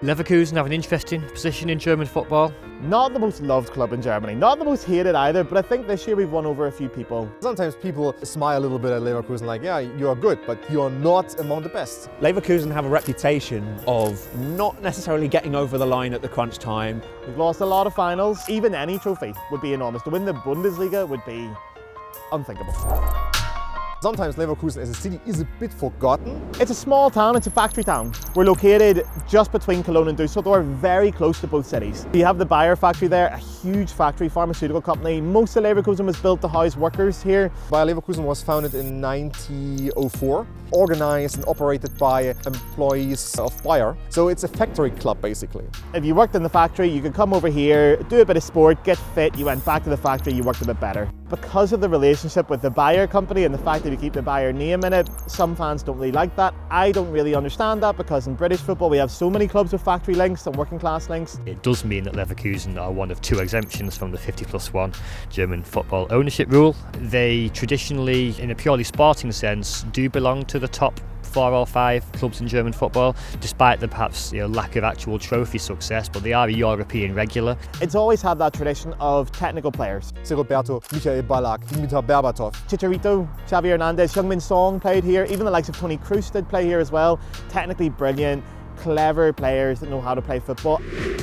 Leverkusen have an interesting position in German football. Not the most loved club in Germany, not the most hated either, but I think this year we've won over a few people. Sometimes people smile a little bit at Leverkusen like, yeah, you are good, but you are not among the best. Leverkusen have a reputation of not necessarily getting over the line at the crunch time. We've lost a lot of finals. Even any trophy would be enormous. To win the Bundesliga would be unthinkable. Sometimes Leverkusen as a city is a bit forgotten. It's a small town, it's a factory town. We're located just between Cologne and Düsseldorf, very close to both cities. You have the Bayer factory there, a huge factory, pharmaceutical company. Most of Leverkusen was built to house workers here. Bayer Leverkusen was founded in 1904, organized and operated by employees of Bayer. So it's a factory club basically. If you worked in the factory, you could come over here, do a bit of sport, get fit, you went back to the factory, you worked a bit better. Because of the relationship with the Bayer company and the fact that we keep the Bayer name in it, some fans don't really like that. I don't really understand that because in British football we have so many clubs with factory links and working class links. It does mean that Leverkusen are one of two exemptions from the 50+1 German football ownership rule. They traditionally, in a purely sporting sense, do belong to the top 4 or 5 clubs in German football, despite the perhaps lack of actual trophy success, but they are a European regular. It's always had that tradition of technical players. Roberto, Michael Ballack, Dimitar Berbatov. Chicharito, Xabi Hernandez, Heung-min Son played here, even the likes of Toni Kroos did play here as well. Technically brilliant, clever players that know how to play football.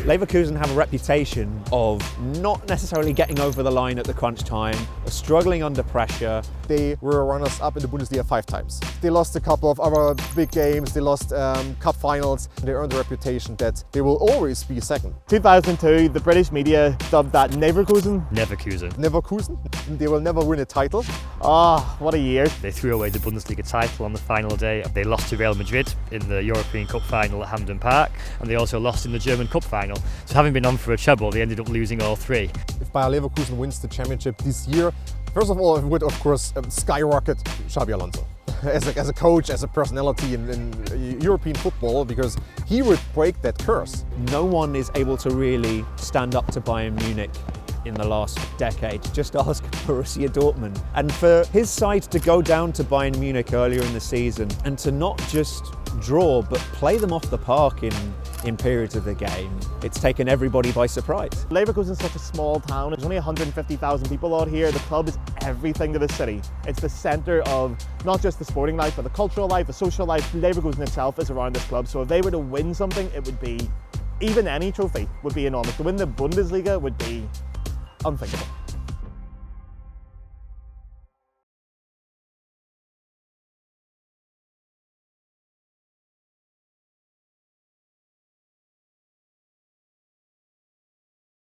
Leverkusen have a reputation of not necessarily getting over the line at the crunch time, struggling under pressure. They were runners-up in the Bundesliga 5 times. They lost a couple of other big games, they lost cup finals. They earned a reputation that they will always be second. 2002, the British media dubbed that Leverkusen. Leverkusen? They will never win a title. Oh, what a year. They threw away the Bundesliga title on the final day. They lost to Real Madrid in the European Cup final at Hampden Park, and they also lost in the German Cup final. So having been on for a treble, they ended up losing all 3. If Bayer Leverkusen wins the championship this year, first of all, it would of course skyrocket Xabi Alonso as a coach, as a personality in European football, because he would break that curse. No one is able to really stand up to Bayern Munich in the last decade. Just ask Borussia Dortmund. And for his side to go down to Bayern Munich earlier in the season and to not just draw but play them off the park in periods of the game, it's taken everybody by surprise. Leverkusen is such a small town. There's only 150,000 people out here. The club is everything to the city. It's the centre of not just the sporting life, but the cultural life, the social life. Leverkusen itself is around this club. So if they were to win something, it would be, even any trophy would be enormous. To win the Bundesliga would be unthinkable.